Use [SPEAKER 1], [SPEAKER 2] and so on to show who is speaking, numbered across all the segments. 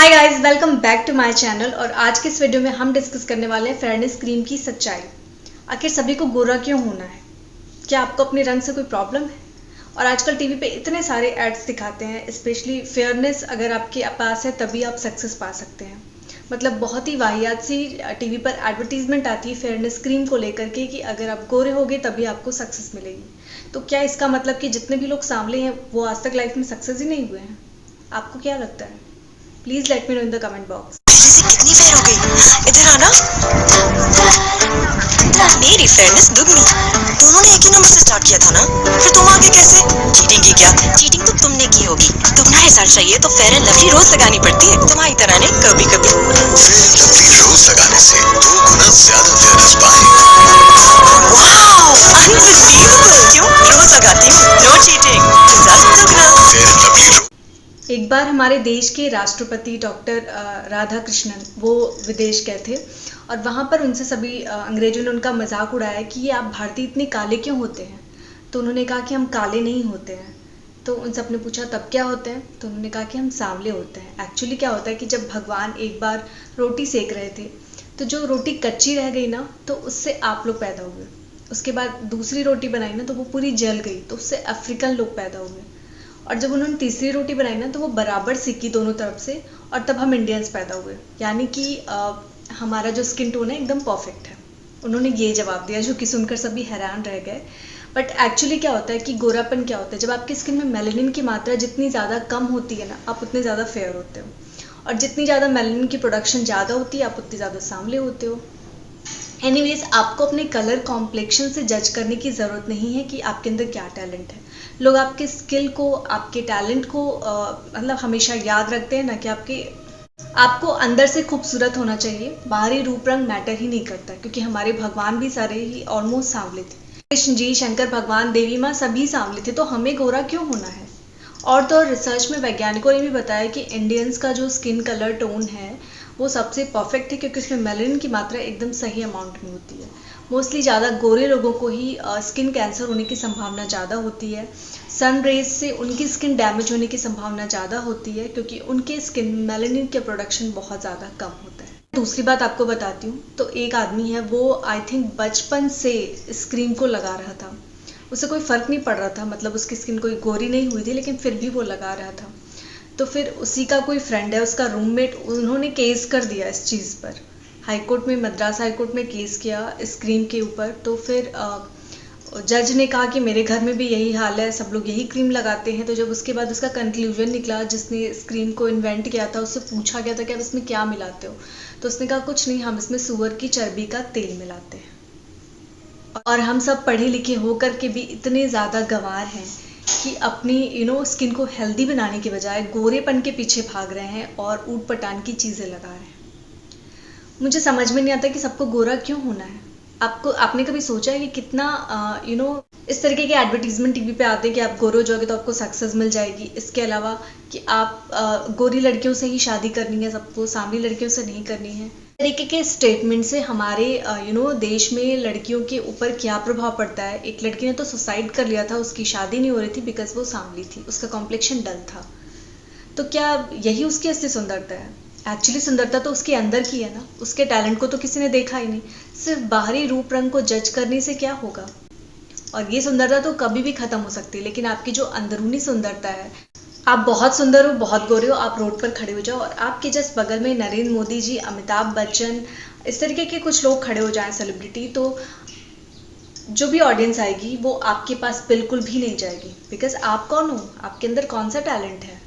[SPEAKER 1] Hi guys, welcome back to my channel. और आज के इस वीडियो में हम डिस्कस करने वाले हैं फेयरनेस क्रीम की सच्चाई। आखिर सभी को गोरा क्यों होना है? क्या आपको अपने रंग से कोई प्रॉब्लम है? और आजकल टीवी पे इतने सारे एड्स दिखाते हैं, स्पेशली फेयरनेस अगर आपके पास है तभी आप सक्सेस पा सकते हैं। मतलब बहुत ही वाहियात सी टीवी पर एडवर्टीजमेंट आती है फेयरनेस क्रीम को लेकर के कि अगर आप गोरे होगे तभी आपको सक्सेस मिलेगी। तो क्या इसका मतलब कि जितने भी लोग सांवले हैं वो आज तक लाइफ में सक्सेस ही नहीं हुए हैं? आपको क्या लगता है? Please let me know in the comment box.
[SPEAKER 2] पहले से कितनी फेयर हो गई। इधर आना। मेरी फेयरनेस दुगनी। दोनों ने एक ही नंबर से स्टार्ट किया था ना, फिर तुम आगे कैसे? चीटिंग की क्या? चीटिंग तो तुमने की होगी। दुगना रिजल्ट चाहिए तो फेयर एंड लवली रोज लगानी पड़ती है। तुम्हारी तरह ने कभी कभी।
[SPEAKER 3] फेयर एंड लवली रोज लगाने से 2 गुना ज्यादा फेयरनेस पाए।
[SPEAKER 2] Wow, unbelievable. क्यों? रोज लगाती हूँ, नो चीटिंग, रिजल्ट दुगना।
[SPEAKER 3] फेयर एंड लवली
[SPEAKER 1] एक बार हमारे देश के राष्ट्रपति डॉक्टर राधा कृष्णन वो विदेश गए थे और वहाँ पर उनसे सभी अंग्रेजों ने उनका मजाक उड़ाया कि ये आप भारतीय इतने काले क्यों होते हैं। तो उन्होंने कहा कि हम काले नहीं होते हैं। तो उन सब ने पूछा तब क्या होते हैं? तो उन्होंने कहा कि हम सांवले होते हैं। एक्चुअली क्या होता है कि जब भगवान एक बार रोटी सेक रहे थे तो जो रोटी कच्ची रह गई ना तो उससे आप लोग पैदा हुए। उसके बाद दूसरी रोटी बनाई ना तो वो पूरी जल गई तो उससे अफ्रीकन लोग पैदा हुए। और जब उन्होंने तीसरी रोटी बनाई ना तो वो बराबर सिकी दोनों तरफ से और तब हम इंडियंस पैदा हुए। यानी कि हमारा जो स्किन टोन है एकदम परफेक्ट है। उन्होंने ये जवाब दिया जो कि सुनकर सभी हैरान रह गए। बट एक्चुअली क्या होता है कि गोरापन क्या होता है, जब आपकी स्किन में मेलानिन की मात्रा जितनी ज़्यादा कम होती है ना आप उतने ज़्यादा फेयर होते हो, और जितनी ज़्यादा मेलानिन की प्रोडक्शन ज़्यादा होती है आप उतने ज़्यादा सांवले होते हो। एनीवेज, आपको अपने कलर कॉम्प्लेक्शन से जज करने की ज़रूरत नहीं है कि आपके अंदर क्या टैलेंट है। लोग आपके स्किल को, आपके टैलेंट को मतलब हमेशा याद रखते हैं ना कि आपको अंदर से खूबसूरत होना चाहिए। बाहरी रूप रंग मैटर ही नहीं करता, क्योंकि हमारे भगवान भी सारे ही ऑलमोस्ट सांवले थे। कृष्ण जी, शंकर भगवान, देवी माँ सभी सांवले थे, तो हमें गोरा क्यों होना है? और तो और रिसर्च में वैज्ञानिकों ने भी बताया कि इंडियंस का जो स्किन कलर टोन है वो सबसे परफेक्ट है, क्योंकि उसमें मेलानिन की मात्रा एकदम सही अमाउंट में होती है। मोस्टली ज़्यादा गोरे लोगों को ही स्किन कैंसर होने की संभावना ज़्यादा होती है। सन रेज से उनकी स्किन डैमेज होने की संभावना ज़्यादा होती है, क्योंकि उनके स्किन मेलानिन का प्रोडक्शन बहुत ज़्यादा कम होता है। दूसरी बात आपको बताती हूँ, तो एक आदमी है वो आई थिंक बचपन से इस क्रीम को लगा रहा था। उसे कोई फ़र्क नहीं पड़ रहा था, मतलब उसकी स्किन कोई गोरी नहीं हुई थी लेकिन फिर भी वो लगा रहा था। तो फिर उसी का कोई फ्रेंड है, उसका रूममेट, उन्होंने केस कर दिया इस चीज़ पर। हाईकोर्ट में, मद्रास हाईकोर्ट में केस किया इस क्रीम के ऊपर। तो फिर जज ने कहा कि मेरे घर में भी यही हाल है, सब लोग यही क्रीम लगाते हैं। तो जब उसके बाद उसका कंक्लूजन निकला, जिसने इस क्रीम को इन्वेंट किया था उससे पूछा गया था कि आप इसमें क्या मिलाते हो, तो उसने कहा कुछ नहीं, हम इसमें सूअर की चर्बी का तेल मिलाते हैं। और हम सब पढ़े लिखे होकर के भी इतने ज़्यादा गंवार हैं कि अपनी स्किन को हेल्दी बनाने के बजाय गोरेपन के पीछे भाग रहे हैं और ऊट पटांग की चीज़ें लगा रहे हैं। मुझे समझ में नहीं आता कि सबको गोरा क्यों होना है। आपने कभी सोचा है कि कितना इस तरीके के एडवर्टीजमेंट टीवी पे आते हैं कि आप गोरे हो जाओगे तो आपको सक्सेस मिल जाएगी। इसके अलावा कि आप गोरी लड़कियों से ही शादी करनी है, सबको सांवली लड़कियों से नहीं करनी है। इस तरीके के स्टेटमेंट से हमारे देश में लड़कियों के ऊपर क्या प्रभाव पड़ता है। एक लड़की ने तो सुसाइड कर लिया था, उसकी शादी नहीं हो रही थी बिकॉज वो सांवली थी, उसका कॉम्प्लेक्शन डल था। तो क्या यही उसकी असली सुंदरता है? एक्चुअली सुंदरता तो उसके अंदर की है ना, उसके टैलेंट को तो किसी ने देखा ही नहीं। सिर्फ बाहरी रूप रंग को जज करने से क्या होगा? और ये सुंदरता तो कभी भी खत्म हो सकती है, लेकिन आपकी जो अंदरूनी सुंदरता है, आप बहुत सुंदर हो, बहुत गोरे हो, आप रोड पर खड़े हो जाओ और आपके जस्ट बगल में नरेंद्र मोदी जी, अमिताभ बच्चन, इस तरीके के कुछ लोग खड़े हो जाएं सेलिब्रिटी, तो जो भी ऑडियंस आएगी वो आपके पास बिल्कुल भी नहीं जाएगी। बिकॉज आप कौन हो, आपके अंदर कौन सा टैलेंट है?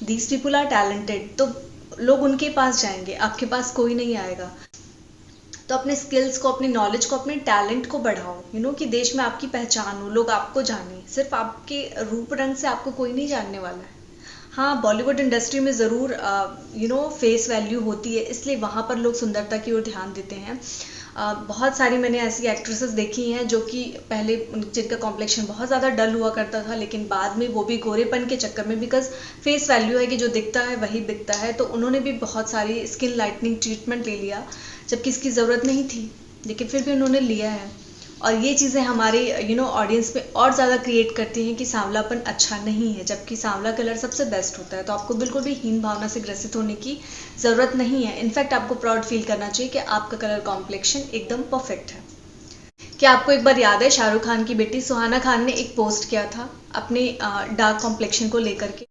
[SPEAKER 1] दीज पीपुल आर टैलेंटेड, तो लोग उनके पास जाएंगे, आपके पास कोई नहीं आएगा। तो अपने स्किल्स को, अपनी नॉलेज को, अपने टैलेंट को बढ़ाओ, कि देश में आपकी पहचान हो, लोग आपको जाने। सिर्फ आपके रूप रंग से आपको कोई नहीं जानने वाला है। हाँ, बॉलीवुड इंडस्ट्री में ज़रूर फेस वैल्यू होती है, इसलिए वहाँ पर लोग सुंदरता की ओर ध्यान देते हैं। बहुत सारी मैंने ऐसी एक्ट्रेसेस देखी हैं जो कि पहले जिनका कॉम्प्लेक्शन बहुत ज़्यादा डल हुआ करता था, लेकिन बाद में वो भी गोरेपन के चक्कर में, बिकॉज फेस वैल्यू है कि जो दिखता है वही बिकता है, तो उन्होंने भी बहुत सारी स्किन लाइटनिंग ट्रीटमेंट ले लिया जबकि इसकी ज़रूरत नहीं थी, लेकिन फिर भी उन्होंने लिया है। और ये चीज़ें हमारे ऑडियंस में और ज़्यादा क्रिएट करती हैं कि सांवलापन अच्छा नहीं है, जबकि सांवला कलर सबसे बेस्ट होता है। तो आपको बिल्कुल भी हीन भावना से ग्रसित होने की ज़रूरत नहीं है। इनफैक्ट आपको प्राउड फील करना चाहिए कि आपका कलर कॉम्प्लेक्शन एकदम परफेक्ट है। क्या आपको एक बार याद है, शाहरुख खान की बेटी सुहाना खान ने एक पोस्ट किया था अपने डार्क कॉम्प्लेक्शन को लेकर के।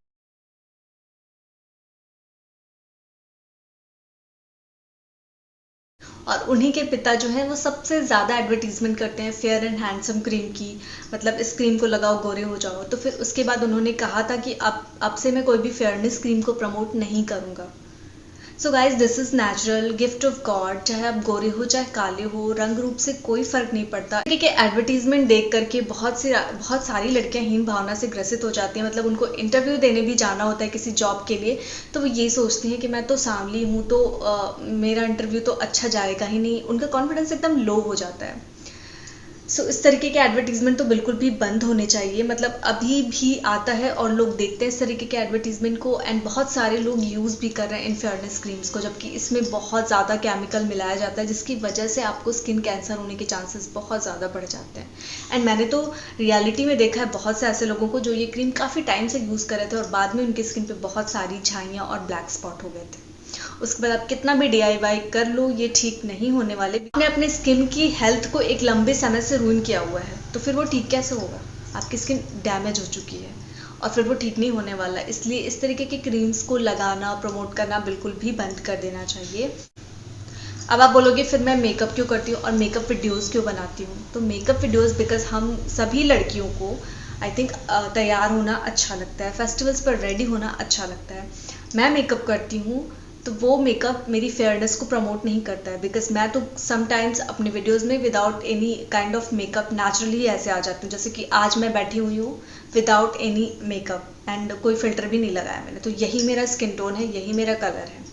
[SPEAKER 1] और उन्हीं के पिता जो हैं वो सबसे ज़्यादा एडवर्टीजमेंट करते हैं फेयर एंड हैंडसम क्रीम की, मतलब इस क्रीम को लगाओ गोरे हो जाओ। तो फिर उसके बाद उन्होंने कहा था कि अब से मैं कोई भी फेयरनेस क्रीम को प्रमोट नहीं करूँगा। So guys, this is natural gift of God. चाहे आप गोरे हो चाहे काले हो, रंग रूप से कोई फर्क नहीं पड़ता। ठीक है, एडवर्टीजमेंट देख करके बहुत सारी लड़कियां हीन भावना से ग्रसित हो जाती हैं। मतलब उनको इंटरव्यू देने भी जाना होता है किसी जॉब के लिए, तो वो ये सोचती हैं कि मैं तो सांवली हूँ, तो मेरा इंटरव्यू तो अच्छा जाएगा ही नहीं। उनका कॉन्फिडेंस एकदम लो हो जाता है। सो इस तरीके के एडवर्टीजमेंट तो बिल्कुल भी बंद होने चाहिए। मतलब अभी भी आता है और लोग देखते हैं इस तरीके के एडवर्टीजमेंट को, एंड बहुत सारे लोग यूज़ भी कर रहे हैं इन फेयरनेस क्रीम्स को, जबकि इसमें बहुत ज़्यादा केमिकल मिलाया जाता है, जिसकी वजह से आपको स्किन कैंसर होने के चांसेस बहुत ज़्यादा बढ़ जाते हैं। एंड मैंने तो रियलिटी में देखा है बहुत से ऐसे लोगों को जो ये क्रीम काफ़ी टाइम से यूज़ कर रहे थे और बाद में उनकी स्किन पर बहुत सारी झाइयाँ और ब्लैक स्पॉट हो गए थे। उसके बाद आप कितना भी DIY कर लो, ये ठीक नहीं होने वाले। आपने अपने स्किन की हेल्थ को एक लंबे समय से रूइन किया हुआ है, तो फिर वो ठीक कैसे होगा? आपकी स्किन डैमेज हो चुकी है और फिर वो ठीक नहीं होने वाला है। इसलिए इस तरीके के क्रीम्स को लगाना, प्रमोट करना बिल्कुल भी बंद कर देना चाहिए। अब आप बोलोगे फिर मैं मेकअप क्यों करती हूँ और मेकअप वीडियोस क्यों बनाती हूँ? तो मेकअप वीडियोस बिकॉज हम सभी लड़कियों को आई थिंक तैयार होना अच्छा लगता है, फेस्टिवल्स पर रेडी होना अच्छा लगता है। मैं मेकअप करती हूँ तो वो मेकअप मेरी फेयरनेस को प्रमोट नहीं करता है, बिकॉज मैं तो समटाइम्स अपने वीडियोस में without any kind of makeup naturally ऐसे आ जाती हूँ। जैसे कि आज मैं बैठी हुई हूँ विदाउट एनी मेकअप एंड कोई फिल्टर भी नहीं लगाया मैंने, तो यही मेरा स्किन टोन है, यही मेरा कलर है।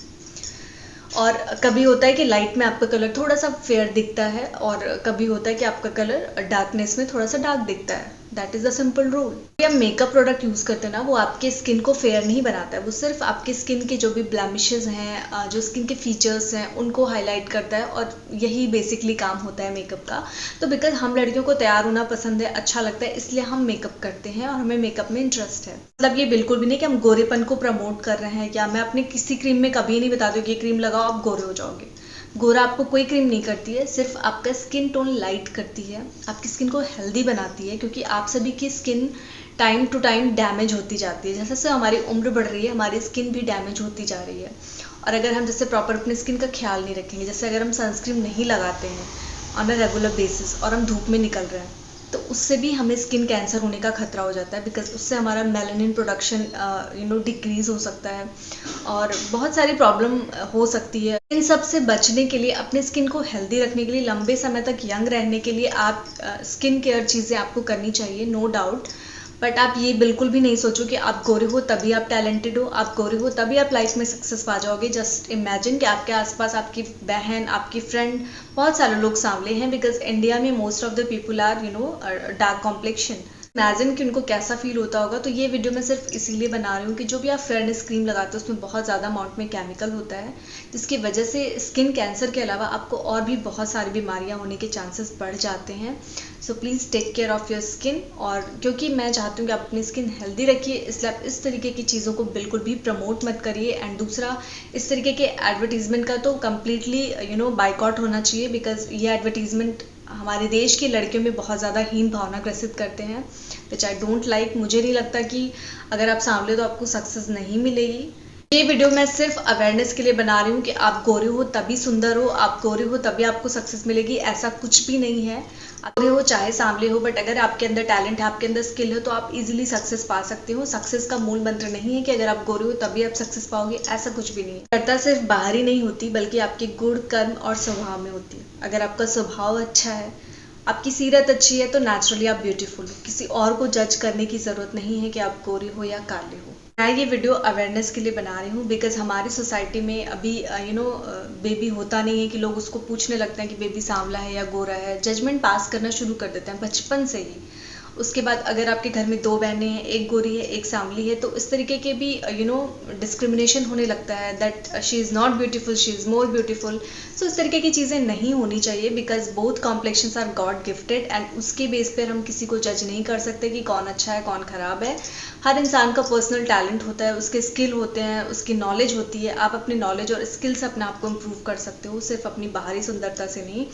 [SPEAKER 1] और कभी होता है कि लाइट में आपका कलर थोड़ा सा फेयर दिखता है और कभी होता है कि आपका कलर डार्कनेस में थोड़ा सा डार्क दिखता है। That is a simple rule. हम मेकअप प्रोडक्ट यूज़ करते हैं ना, वो आपके स्किन को फेयर नहीं बनाता है, वो सिर्फ आपके स्किन के जो भी ब्लेमिशेस हैं, जो स्किन के फीचर्स हैं, उनको हाईलाइट करता है, और यही बेसिकली काम होता है मेकअप का। तो बिकॉज हम लड़कियों को तैयार होना पसंद है, अच्छा लगता है, इसलिए हम मेकअप करते हैं और हमें मेकअप में इंटरेस्ट है। मतलब ये बिल्कुल भी नहीं कि हम गोरेपन को प्रमोट कर रहे हैं, या मैं अपने किसी क्रीम में कभी नहीं बताती हूँ कि ये क्रीम लगाओ आप गोरे हो जाओगे। गोरा आपको कोई क्रीम नहीं करती है, सिर्फ आपका स्किन टोन लाइट करती है, आपकी स्किन को हेल्दी बनाती है, क्योंकि आप सभी की skin time to time damage होती जाती है। जैसे जैसे हमारी उम्र बढ़ रही है, हमारी स्किन भी डैमेज होती जा रही है। और अगर हम जैसे प्रॉपर अपनी स्किन का ख्याल नहीं रखेंगे, जैसे अगर हम सनस्क्रीन नहीं लगाते हैं ऑन अ रेगुलर बेसिस और हम धूप में निकल रहे हैं, तो उससे भी हमें स्किन कैंसर होने का खतरा हो जाता है, बिकॉज उससे हमारा मेलानिन प्रोडक्शन डिक्रीज हो सकता है और बहुत सारी प्रॉब्लम हो सकती है। इन सब से बचने के लिए, अपने स्किन को हेल्दी रखने के लिए, लंबे समय तक यंग रहने के लिए आप स्किन केयर चीज़ें आपको करनी चाहिए, नो डाउट। बट आप ये बिल्कुल भी नहीं सोचो कि आप गोरे हो तभी आप टैलेंटेड हो, आप गोरे हो तभी आप लाइफ में सक्सेस पा जाओगे। जस्ट इमेजिन कि आपके आसपास आपकी बहन, आपकी फ्रेंड, बहुत सारे लोग सांवले हैं, बिकॉज इंडिया में most of the people are dark complexion. Imagine कि उनको कैसा फील होता होगा। तो ये वीडियो मैं सिर्फ इसीलिए बना रही हूँ कि जो भी आप फेयरनेस क्रीम लगाते हो उसमें बहुत ज़्यादा अमाउंट में केमिकल होता है, जिसकी वजह से स्किन कैंसर के अलावा आपको और भी बहुत सारी बीमारियाँ होने के चांसेस बढ़ जाते हैं। So please take care of your skin. और क्योंकि मैं चाहती हूँ कि आप अपनी स्किन हेल्दी रखिए, इसलिए आप इस तरीके की चीज़ों को बिल्कुल भी प्रमोट मत करिए। एंड दूसरा, इस तरीके के एडवर्टीजमेंट का तो कम्प्लीटली बाइकआउट होना चाहिए, बिकॉज ये एडवर्टीजमेंट हमारे देश की लड़कियों में बहुत ज़्यादा हीन भावना ग्रसित करते हैं, विच आई डोंट लाइक। मुझे नहीं लगता कि अगर आप सांवले तो आपको सक्सेस नहीं मिलेगी। ये वीडियो मैं सिर्फ अवेयरनेस के लिए बना रही हूँ कि आप गोरे हो तभी सुंदर हो, आप गोरे हो तभी आपको सक्सेस मिलेगी, ऐसा कुछ भी नहीं है। आप गोरे हो चाहे सांवले हो, बट अगर आपके अंदर टैलेंट है, आपके अंदर स्किल है, तो आप इजीली सक्सेस पा सकते हो। सक्सेस का मूल मंत्र नहीं है कि अगर आप गोरे हो तभी आप सक्सेस पाओगे, ऐसा कुछ भी नहीं है। करता सिर्फ बाहर ही नहीं होती, बल्कि आपके गुण, कर्म और स्वभाव में होती है। अगर आपका स्वभाव अच्छा है, आपकी सीरत अच्छी है, तो नेचुरली आप ब्यूटीफुल हो। किसी और को जज करने की ज़रूरत नहीं है कि आप गोरे हो या काले हो। मैं ये वीडियो अवेयरनेस के लिए बना रही हूँ, बिकॉज हमारी सोसाइटी में अभी बेबी होता नहीं है कि लोग उसको पूछने लगते हैं कि बेबी सांवला है या गोरा है, जजमेंट पास करना शुरू कर देते हैं बचपन से ही। उसके बाद अगर आपके घर में 2 बहनें हैं, एक गोरी है एक सांवली है, तो इस तरीके के भी डिस्क्रिमिनेशन होने लगता है that she is not beautiful, she is more beautiful. So इस तरीके की चीज़ें नहीं होनी चाहिए, because both complexions are God gifted and उसके बेस पर हम किसी को जज नहीं कर सकते कि कौन अच्छा है कौन ख़राब है। हर इंसान का पर्सनल टैलेंट होता है, उसके स्किल होते हैं, उसकी नॉलेज होती है। आप अपने नॉलेज और स्किल से अपने आप को इम्प्रूव कर सकते हो, सिर्फ अपनी बाहरी सुंदरता से नहीं।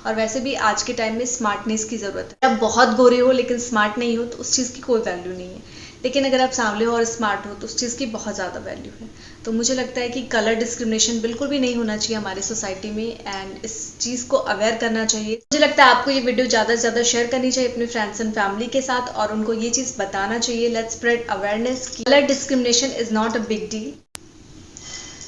[SPEAKER 1] और वैसे भी आज के टाइम में स्मार्टनेस की ज़रूरत है। आप बहुत गोरे हो लेकिन स्मार्ट नहीं हो तो उस चीज़ की कोई वैल्यू नहीं है, लेकिन अगर आप सांवले हो और स्मार्ट हो तो उस चीज़ की बहुत ज़्यादा वैल्यू है। तो मुझे लगता है कि कलर डिस्क्रिमिनेशन बिल्कुल भी नहीं होना चाहिए हमारी सोसाइटी में, एंड इस चीज़ को अवेयर करना चाहिए। मुझे लगता है आपको ये वीडियो ज़्यादा से ज़्यादा शेयर करनी चाहिए अपने फ्रेंड्स एंड फैमिली के साथ, और उनको ये चीज़ बताना चाहिए, लेट्स स्प्रेड अवेयरनेस कि colour discrimination is not a big deal.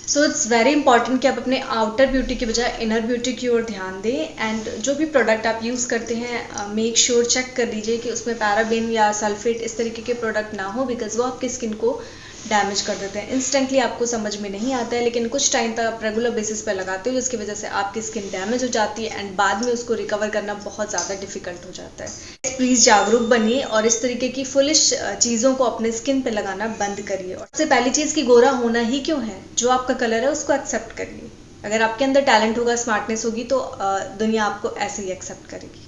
[SPEAKER 1] So it's very important कि आप अपने आउटर ब्यूटी की बजाय इनर ब्यूटी की ओर ध्यान दें। एंड जो भी प्रोडक्ट आप यूज़ करते हैं मेक श्योर चेक कर लीजिए कि उसमें पैराबेन या सल्फेट इस तरीके के प्रोडक्ट ना हो, बिकॉज वो आपकी स्किन को डैमेज कर देते हैं। इंस्टेंटली आपको समझ में नहीं आता है, लेकिन कुछ टाइम तक आप रेगुलर बेसिस पर लगाते हो, जिसकी वजह से आपकी स्किन डैमेज हो जाती है एंड बाद में उसको रिकवर करना बहुत ज़्यादा डिफिकल्ट हो जाता है। प्लीज़ जागरूक बनिए और इस तरीके की फुलिश चीज़ों को अपने स्किन पे लगाना बंद करिए। और सबसे पहली चीज़ कि गोरा होना ही क्यों है, जो आपका कलर है उसको एक्सेप्ट करिए। अगर आपके अंदर टैलेंट होगा, स्मार्टनेस होगी, तो दुनिया आपको ऐसे ही एक्सेप्ट करेगी।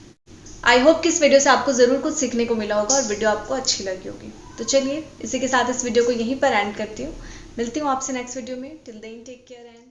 [SPEAKER 1] आई होप कि इस वीडियो से आपको ज़रूर कुछ सीखने को मिला होगा और वीडियो आपको अच्छी लगी होगी। तो चलिए इसी के साथ इस वीडियो को यहीं पर एंड करती हूँ। मिलती हूँ आपसे नेक्स्ट वीडियो में। Till then take care and